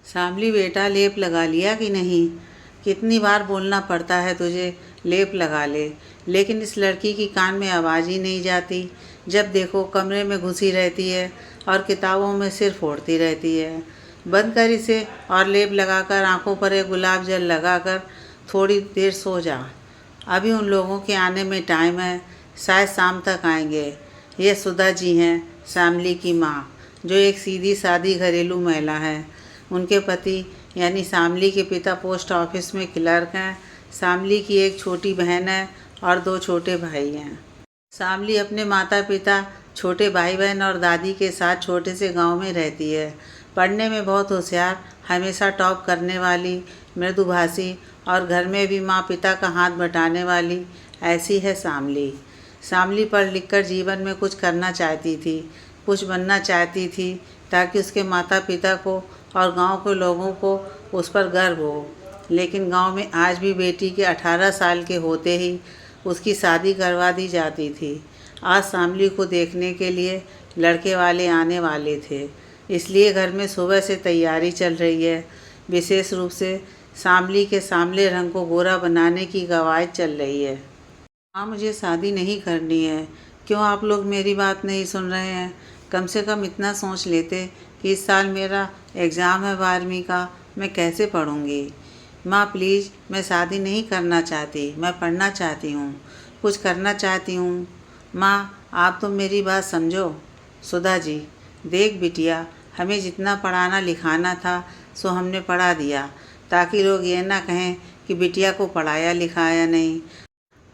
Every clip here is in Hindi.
शामली बेटा, लेप लगा लिया कि नहीं? कितनी बार बोलना पड़ता है तुझे, लेप लगा ले। लेकिन इस लड़की की कान में आवाज़ ही नहीं जाती। जब देखो कमरे में घुसी रहती है और किताबों में सिर फोड़ती रहती है। बंद कर इसे और लेप लगाकर आंखों पर एक गुलाब जल लगाकर थोड़ी देर सो जा। अभी उन लोगों के आने में टाइम है, शायद शाम तक आएंगे। ये सुधा जी हैं, शामली की माँ, जो एक सीधी सादी घरेलू महिला है। उनके पति यानी शामली के पिता पोस्ट ऑफिस में क्लर्क हैं। शामली की एक छोटी बहन है और 2 छोटे भाई हैं। शामली अपने माता पिता, छोटे भाई बहन और दादी के साथ छोटे से गांव में रहती है। पढ़ने में बहुत होशियार, हमेशा टॉप करने वाली, मृदुभाषी और घर में भी माँ पिता का हाथ बटाने वाली, ऐसी है शामली। शामली पढ़ लिख कर जीवन में कुछ करना चाहती थी, कुछ बनना चाहती थी, ताकि उसके माता पिता को और गांव के लोगों को उस पर गर्व हो। लेकिन गांव में आज भी बेटी के 18 साल के होते ही उसकी शादी करवा दी जाती थी। आज शामली को देखने के लिए लड़के वाले आने वाले थे, इसलिए घर में सुबह से तैयारी चल रही है। विशेष रूप से शामली के सांवले रंग को गोरा बनाने की कवायद चल रही है। हाँ, मुझे शादी नहीं करनी है। क्यों आप लोग मेरी बात नहीं सुन रहे हैं? कम से कम इतना सोच लेते कि इस साल मेरा एग्ज़ाम है 12वीं का, मैं कैसे पढ़ूंगी। माँ प्लीज़, मैं शादी नहीं करना चाहती, मैं पढ़ना चाहती हूँ, कुछ करना चाहती हूँ। माँ, आप तो मेरी बात समझो। सुधा जी, देख बिटिया, हमें जितना पढ़ाना लिखाना था सो हमने पढ़ा दिया, ताकि लोग ये ना कहें कि बिटिया को पढ़ाया लिखाया नहीं।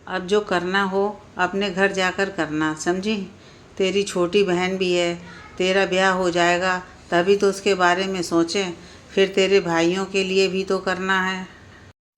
अब जो करना हो अपने घर जाकर करना, समझी? तेरी छोटी बहन भी है, तेरा ब्याह हो जाएगा तभी तो उसके बारे में सोचें। फिर तेरे भाइयों के लिए भी तो करना है।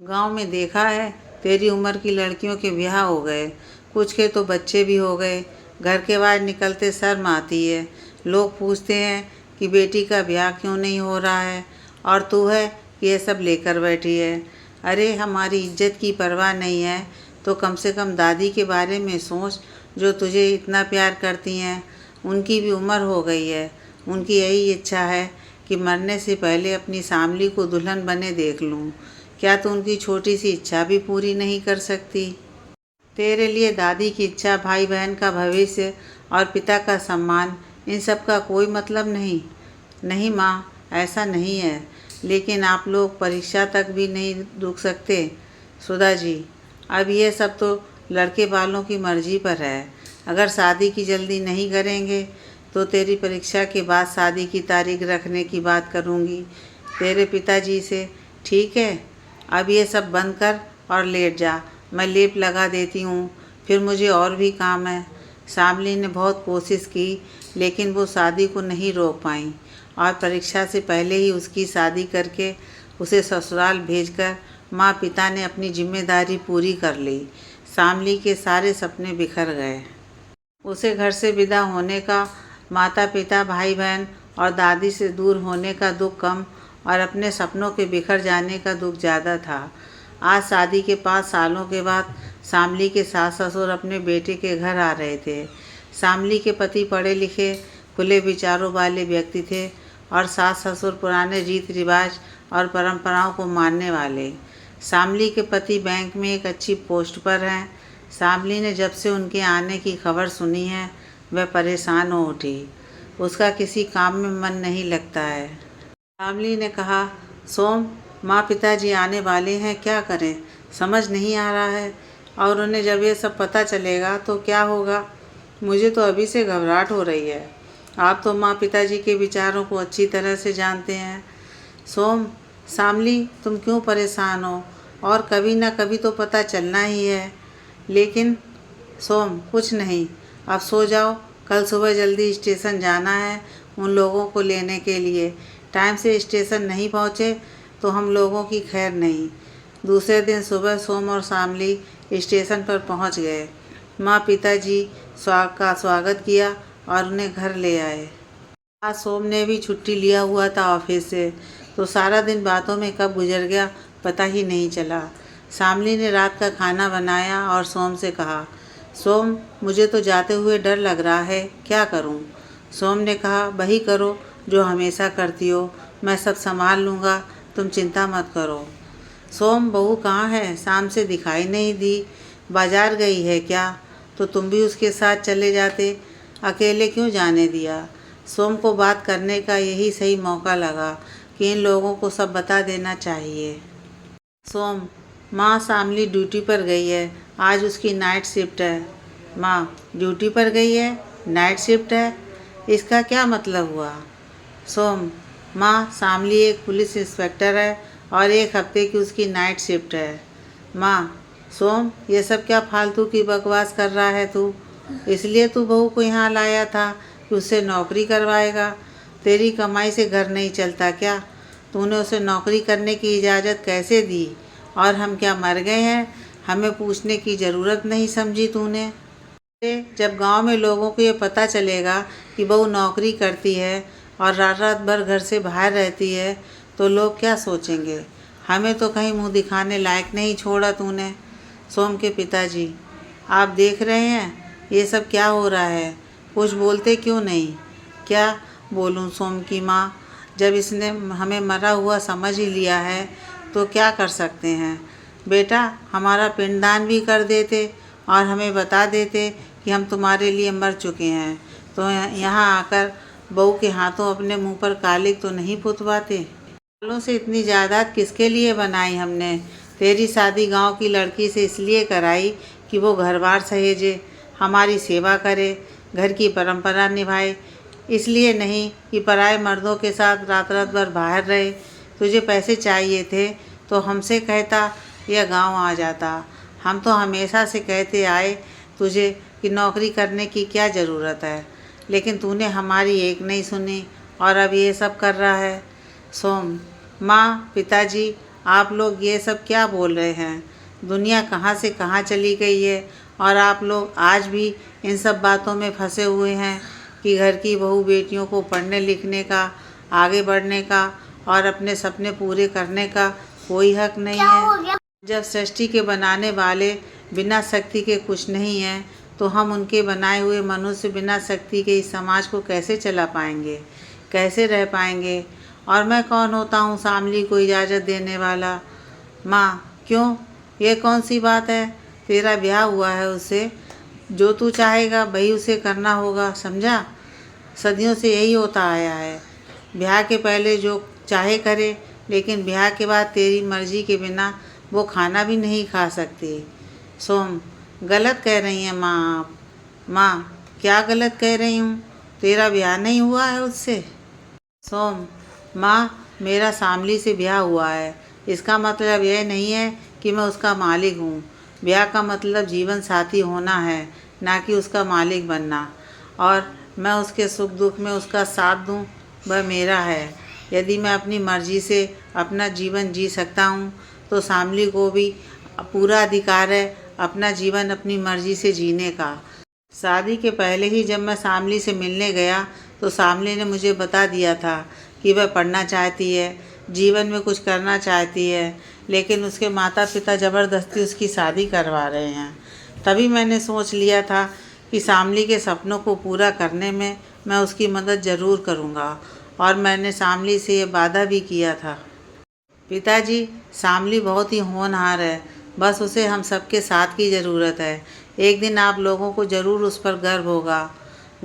गांव में देखा है, तेरी उम्र की लड़कियों के ब्याह हो गए, कुछ के तो बच्चे भी हो गए। घर के बाहर निकलते शर्म आती है। लोग पूछते हैं कि बेटी का ब्याह क्यों नहीं हो रहा है, और तू है कि ये सब लेकर बैठी है। अरे, हमारी इज्जत की परवाह नहीं है तो कम से कम दादी के बारे में सोच, जो तुझे इतना प्यार करती हैं। उनकी भी उम्र हो गई है। उनकी यही इच्छा है कि मरने से पहले अपनी शामली को दुल्हन बने देख लूं। क्या तू उनकी छोटी सी इच्छा भी पूरी नहीं कर सकती? तेरे लिए दादी की इच्छा, भाई बहन का भविष्य और पिता का सम्मान, इन सब का कोई मतलब नहीं। नहीं माँ, ऐसा नहीं है, लेकिन आप लोग परीक्षा तक भी नहीं रुक सकते। सुधा जी, अब ये सब तो लड़के वालों की मर्जी पर है। अगर शादी की जल्दी नहीं करेंगे तो तेरी परीक्षा के बाद शादी की तारीख रखने की बात करूँगी तेरे पिताजी से, ठीक है? अब ये सब बंद कर और लेट जा, मैं लेप लगा देती हूँ, फिर मुझे और भी काम है। शामली ने बहुत कोशिश की, लेकिन वो शादी को नहीं रोक पाई और परीक्षा से पहले ही उसकी शादी करके उसे ससुराल भेजकर माँ पिता ने अपनी जिम्मेदारी पूरी कर ली। शामली के सारे सपने बिखर गए। उसे घर से विदा होने का, माता पिता, भाई बहन और दादी से दूर होने का दुख कम और अपने सपनों के बिखर जाने का दुख ज़्यादा था। आज शादी के 5 सालों के बाद शामली के सास ससुर अपने बेटे के घर आ रहे थे। शामली के पति पढ़े लिखे, खुले विचारों वाले व्यक्ति थे और सास ससुर पुराने रीत रिवाज और परंपराओं को मानने वाले। शामली के पति बैंक में एक अच्छी पोस्ट पर हैं। शामली ने जब से उनके आने की खबर सुनी है, वह परेशान हो उठी। उसका किसी काम में मन नहीं लगता है। शामली ने कहा, सोम, माँ पिताजी आने वाले हैं, क्या करें समझ नहीं आ रहा है, और उन्हें जब ये सब पता चलेगा तो क्या होगा। मुझे तो अभी से घबराहट हो रही है। आप तो माँ पिताजी के विचारों को अच्छी तरह से जानते हैं। सोम, शामली, तुम क्यों परेशान हो, और कभी ना कभी तो पता चलना ही है। लेकिन सोम, कुछ नहीं, अब सो जाओ। कल सुबह जल्दी स्टेशन जाना है उन लोगों को लेने के लिए। टाइम से स्टेशन नहीं पहुँचे तो हम लोगों की खैर नहीं। दूसरे दिन सुबह सोम और शामली स्टेशन पर पहुँच गए। माँ पिताजी का स्वागत किया और उन्हें घर ले आए। आज सोम ने भी छुट्टी लिया हुआ था ऑफिस से, तो सारा दिन बातों में कब गुजर गया पता ही नहीं चला। शामली ने रात का खाना बनाया और सोम से कहा, सोम, मुझे तो जाते हुए डर लग रहा है, क्या करूं? सोम ने कहा, वही करो जो हमेशा करती हो, मैं सब संभाल लूँगा, तुम चिंता मत करो। सोम, बहू कहाँ है? शाम से दिखाई नहीं दी। बाजार गई है क्या? तो तुम भी उसके साथ चले जाते, अकेले क्यों जाने दिया? सोम को बात करने का यही सही मौका लगा कि इन लोगों को सब बता देना चाहिए। सोम, माँ शामली ड्यूटी पर गई है, आज उसकी नाइट शिफ्ट है। माँ, ड्यूटी पर गई है, नाइट शिफ्ट है, इसका क्या मतलब हुआ? सोम, माँ शामली एक पुलिस इंस्पेक्टर है और 1 हफ्ते की उसकी नाइट शिफ्ट है। माँ, सोम ये सब क्या फालतू की बकवास कर रहा है तू? इसलिए तू बहू को यहाँ लाया था कि उससे नौकरी करवाएगा? तेरी कमाई से घर नहीं चलता क्या? तूने उसे नौकरी करने की इजाज़त कैसे दी? और हम क्या मर गए हैं? हमें पूछने की ज़रूरत नहीं समझी तूने? जब गांव में लोगों को ये पता चलेगा कि बहू नौकरी करती है और रात रात भर घर से बाहर रहती है तो लोग क्या सोचेंगे? हमें तो कहीं मुंह दिखाने लायक नहीं छोड़ा तूने। सोम के पिताजी, आप देख रहे हैं ये सब क्या हो रहा है, कुछ बोलते क्यों नहीं? क्या बोलूं सोम की माँ, जब इसने हमें मरा हुआ समझ ही लिया है तो क्या कर सकते हैं? बेटा, हमारा पिंडदान भी कर देते और हमें बता देते कि हम तुम्हारे लिए मर चुके हैं, तो यहाँ आकर बहू के हाथों अपने मुंह पर कालिक तो नहीं पुतवाते। सालों से इतनी जायदाद किसके लिए बनाई हमने? तेरी शादी गांव की लड़की से इसलिए कराई कि वो घर बार सहेजे, हमारी सेवा करे, घर की परंपरा निभाए, इसलिए नहीं कि पराए मर्दों के साथ रात रात भर बाहर रहे। तुझे पैसे चाहिए थे तो हमसे कहता या गांव आ जाता। हम तो हमेशा से कहते आए तुझे कि नौकरी करने की क्या ज़रूरत है, लेकिन तूने हमारी एक नहीं सुनी और अब ये सब कर रहा है। सोम, माँ, पिताजी, आप लोग ये सब क्या बोल रहे हैं? दुनिया कहाँ से कहाँ चली गई है और आप लोग आज भी इन सब बातों में फंसे हुए हैं कि घर की बहू बेटियों को पढ़ने लिखने का, आगे बढ़ने का और अपने सपने पूरे करने का कोई हक नहीं है। जब सृष्टि के बनाने वाले बिना शक्ति के कुछ नहीं हैं, तो हम उनके बनाए हुए मनुष्य बिना शक्ति के इस समाज को कैसे चला पाएंगे, कैसे रह पाएंगे? और मैं कौन होता हूँ शामली को इजाज़त देने वाला? माँ, क्यों, ये कौन सी बात है? तेरा ब्याह हुआ है उससे, जो तू चाहेगा वही उसे करना होगा, समझा? सदियों से यही होता आया है, ब्याह के पहले जो चाहे करे, लेकिन ब्याह के बाद तेरी मर्जी के बिना वो खाना भी नहीं खा सकती। सोम, गलत कह रही हैं माँ आप। माँ, क्या गलत कह रही हूँ? तेरा ब्याह नहीं हुआ है उससे? सोम, माँ, मेरा शामली से ब्याह हुआ है, इसका मतलब यह नहीं है कि मैं उसका मालिक हूँ। ब्याह का मतलब जीवन साथी होना है, ना कि उसका मालिक बनना। और मैं उसके सुख दुख में उसका साथ दूँ, वह मेरा है। यदि मैं अपनी मर्जी से अपना जीवन जी सकता हूँ तो शामली को भी पूरा अधिकार है अपना जीवन अपनी मर्जी से जीने का। शादी के पहले ही जब मैं शामली से मिलने गया तो शामली ने मुझे बता दिया था कि वह पढ़ना चाहती है, जीवन में कुछ करना चाहती है, लेकिन उसके माता पिता ज़बरदस्ती उसकी शादी करवा रहे हैं। तभी मैंने सोच लिया था कि शामली के सपनों को पूरा करने में मैं उसकी मदद ज़रूर करूँगा, और मैंने शामली से ये वादा भी किया था। पिताजी, शामली बहुत ही होनहार है, बस उसे हम सबके साथ की ज़रूरत है। एक दिन आप लोगों को ज़रूर उस पर गर्व होगा।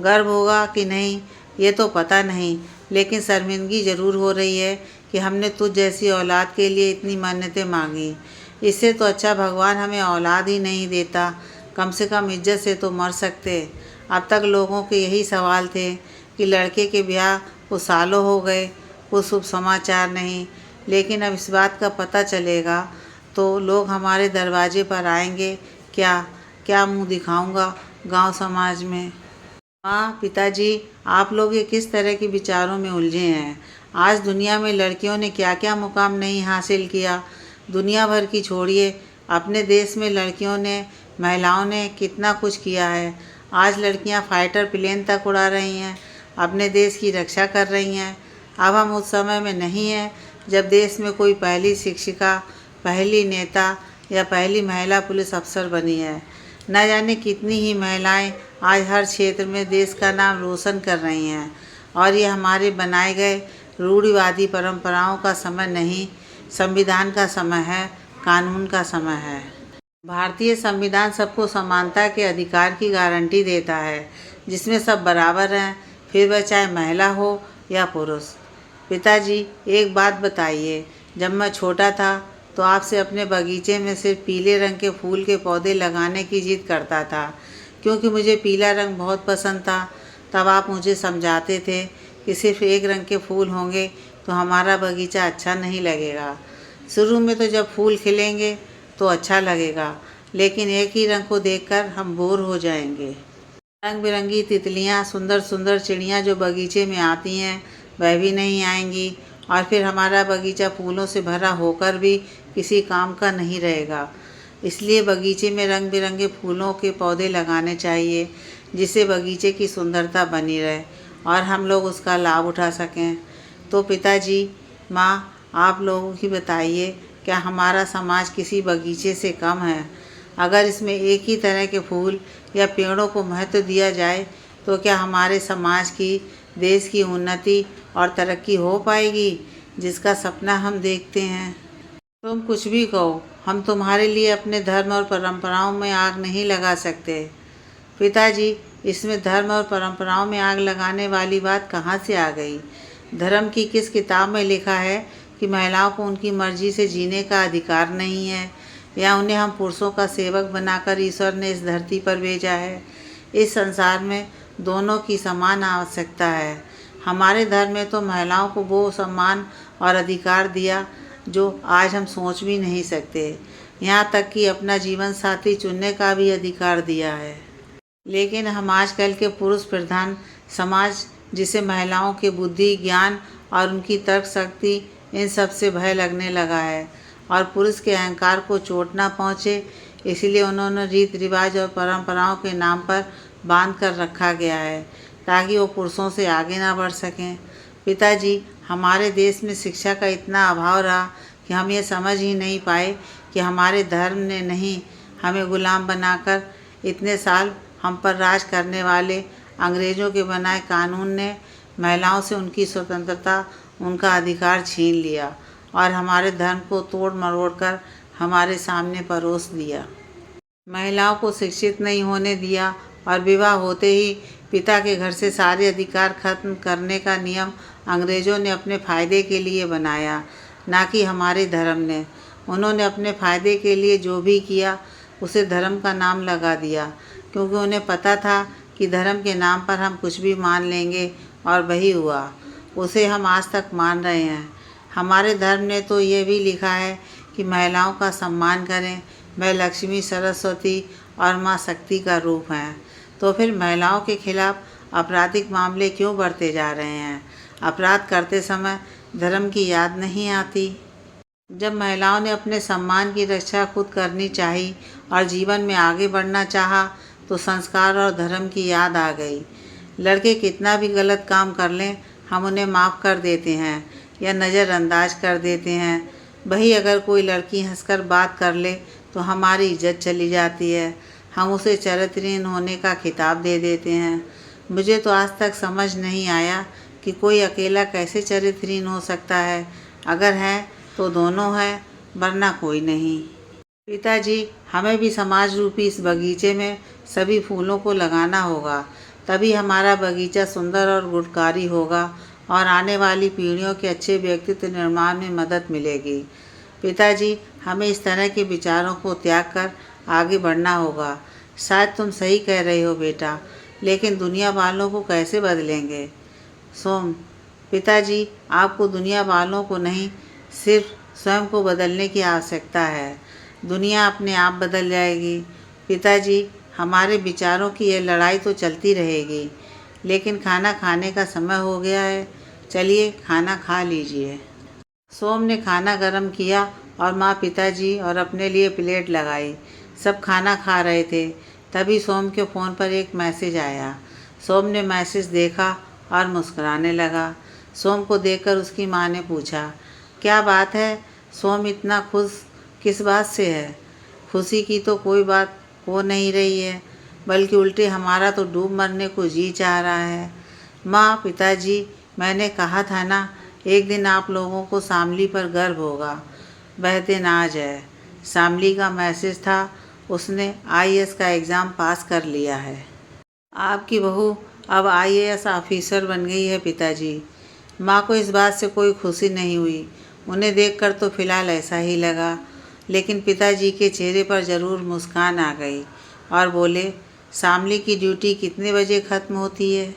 गर्व होगा कि नहीं ये तो पता नहीं, लेकिन शर्मिंदगी ज़रूर हो रही है कि हमने तुझ जैसी औलाद के लिए इतनी मन्नतें मांगी। इससे तो अच्छा भगवान हमें औलाद ही नहीं देता, कम से कम इज्जत से तो मर सकते। अब तक लोगों के यही सवाल थे कि लड़के के ब्याह को सालों हो गए, कोई शुभ समाचार नहीं, लेकिन अब इस बात का पता चलेगा तो लोग हमारे दरवाजे पर आएंगे। क्या क्या मुंह दिखाऊंगा गांव समाज में? माँ, पिताजी, आप लोग ये किस तरह के विचारों में उलझे हैं? आज दुनिया में लड़कियों ने क्या क्या मुकाम नहीं हासिल किया। दुनिया भर की छोड़िए, अपने देश में लड़कियों ने, महिलाओं ने कितना कुछ किया है। आज लड़कियां फाइटर प्लेन तक उड़ा रही हैं, अपने देश की रक्षा कर रही हैं। अब हम उस समय में नहीं हैं जब देश में कोई पहली शिक्षिका, पहली नेता या पहली महिला पुलिस अफसर बनी है। न जाने कितनी ही महिलाएं आज हर क्षेत्र में देश का नाम रोशन कर रही हैं, और ये हमारे बनाए गए रूढ़िवादी परंपराओं का समय नहीं, संविधान का समय है, कानून का समय है। भारतीय संविधान सबको समानता के अधिकार की गारंटी देता है, जिसमें सब बराबर हैं, फिर वह चाहे महिला हो या पुरुष। पिताजी, एक बात बताइए, जब मैं छोटा था तो आपसे अपने बगीचे में सिर्फ पीले रंग के फूल के पौधे लगाने की जिद करता था, क्योंकि मुझे पीला रंग बहुत पसंद था। तब आप मुझे समझाते थे कि सिर्फ एक रंग के फूल होंगे तो हमारा बगीचा अच्छा नहीं लगेगा। शुरू में तो जब फूल खिलेंगे तो अच्छा लगेगा, लेकिन एक ही रंग को देखकर हम बोर हो जाएंगे। रंग बिरंगी तितलियाँ, सुंदर सुंदर चिड़ियाँ जो बगीचे में आती हैं वह भी नहीं आएंगी, और फिर हमारा बगीचा फूलों से भरा होकर भी किसी काम का नहीं रहेगा। इसलिए बगीचे में रंग बिरंगे फूलों के पौधे लगाने चाहिए, जिससे बगीचे की सुंदरता बनी रहे और हम लोग उसका लाभ उठा सकें। तो पिताजी, माँ, आप लोगों की बताइए, क्या हमारा समाज किसी बगीचे से कम है? अगर इसमें एक ही तरह के फूल या पेड़ों को महत्व दिया जाए तो क्या हमारे समाज की, देश की उन्नति और तरक्की हो पाएगी, जिसका सपना हम देखते हैं? तुम कुछ भी कहो, हम तुम्हारे लिए अपने धर्म और परंपराओं में आग नहीं लगा सकते। पिताजी, इसमें धर्म और परंपराओं में आग लगाने वाली बात कहाँ से आ गई? धर्म की किस किताब में लिखा है कि महिलाओं को उनकी मर्जी से जीने का अधिकार नहीं है, या उन्हें हम पुरुषों का सेवक बनाकर ईश्वर ने इस धरती पर भेजा है? इस संसार में दोनों की समान आवश्यकता है। हमारे धर्म में तो महिलाओं को वो सम्मान और अधिकार दिया जो आज हम सोच भी नहीं सकते। यहाँ तक कि अपना जीवन साथी चुनने का भी अधिकार दिया है। लेकिन हम आजकल के पुरुष प्रधान समाज, जिसे महिलाओं के बुद्धि, ज्ञान और उनकी तर्क शक्ति, इन सब से भय लगने लगा है, और पुरुष के अहंकार को चोट ना पहुँचे, इसलिए उन्होंने रीति रिवाज और परंपराओं के नाम पर बांध कर रखा गया है, ताकि वो पुरुषों से आगे ना बढ़ सकें। पिताजी, हमारे देश में शिक्षा का इतना अभाव रहा कि हम ये समझ ही नहीं पाए कि हमारे धर्म ने नहीं, हमें गुलाम बनाकर इतने साल हम पर राज करने वाले अंग्रेज़ों के बनाए कानून ने महिलाओं से उनकी स्वतंत्रता, उनका अधिकार छीन लिया और हमारे धर्म को तोड़ मरोड़ कर हमारे सामने परोस दिया। महिलाओं को शिक्षित नहीं होने दिया, और विवाह होते ही पिता के घर से सारे अधिकार खत्म करने का नियम अंग्रेज़ों ने अपने फ़ायदे के लिए बनाया, ना कि हमारे धर्म ने। उन्होंने अपने फ़ायदे के लिए जो भी किया उसे धर्म का नाम लगा दिया, क्योंकि उन्हें पता था कि धर्म के नाम पर हम कुछ भी मान लेंगे, और वही हुआ। उसे हम आज तक मान रहे हैं। हमारे धर्म ने तो ये भी लिखा है कि महिलाओं का सम्मान करें, वह लक्ष्मी, सरस्वती और माँ शक्ति का रूप हैं। तो फिर महिलाओं के खिलाफ आपराधिक मामले क्यों बढ़ते जा रहे हैं? अपराध करते समय धर्म की याद नहीं आती? जब महिलाओं ने अपने सम्मान की रक्षा खुद करनी चाहिए और जीवन में आगे बढ़ना चाहा, तो संस्कार और धर्म की याद आ गई। लड़के कितना भी गलत काम कर लें, हम उन्हें माफ़ कर देते हैं या नज़रअंदाज कर देते हैं। वही अगर कोई लड़की हंसकर बात कर ले तो हमारी इज्जत चली जाती है, हम उसे चरित्रहीन होने का खिताब दे देते हैं। मुझे तो आज तक समझ नहीं आया कि कोई अकेला कैसे चरित्रहीन हो सकता है। अगर है तो दोनों हैं, वरना कोई नहीं। पिताजी, हमें भी समाज रूपी इस बगीचे में सभी फूलों को लगाना होगा, तभी हमारा बगीचा सुंदर और गुणकारी होगा और आने वाली पीढ़ियों के अच्छे व्यक्तित्व निर्माण में मदद मिलेगी। पिताजी, हमें इस तरह के विचारों को त्याग कर आगे बढ़ना होगा। शायद तुम सही कह रहे हो बेटा, लेकिन दुनिया वालों को कैसे बदलेंगे? सोम: पिताजी, आपको दुनिया वालों को नहीं, सिर्फ स्वयं को बदलने की आवश्यकता है। दुनिया अपने आप बदल जाएगी। पिताजी, हमारे विचारों की यह लड़ाई तो चलती रहेगी, लेकिन खाना खाने का समय हो गया है। चलिए खाना खा लीजिए। सोम ने खाना गर्म किया और माँ, पिताजी और अपने लिए प्लेट लगाई। सब खाना खा रहे थे। तभी सोम के फ़ोन पर एक मैसेज आया। सोम ने मैसेज देखा और मुस्कुराने लगा। सोम को देखकर उसकी माँ ने पूछा, क्या बात है सोम, इतना खुश किस बात से है? खुशी की तो कोई बात हो नहीं रही है, बल्कि उल्टे हमारा तो डूब मरने को जी चाह रहा है। माँ, पिताजी, मैंने कहा था ना एक दिन आप लोगों को शामली पर गर्व होगा। वह दिन आज है। शामली का मैसेज था, उसने आईएएस का एग्ज़ाम पास कर लिया है। आपकी बहू अब आईएएस ऑफिसर बन गई है पिताजी। माँ को इस बात से कोई खुशी नहीं हुई। उन्हें देखकर तो फिलहाल ऐसा ही लगा, लेकिन पिताजी के चेहरे पर ज़रूर मुस्कान आ गई और बोले, शामली की ड्यूटी कितने बजे ख़त्म होती है?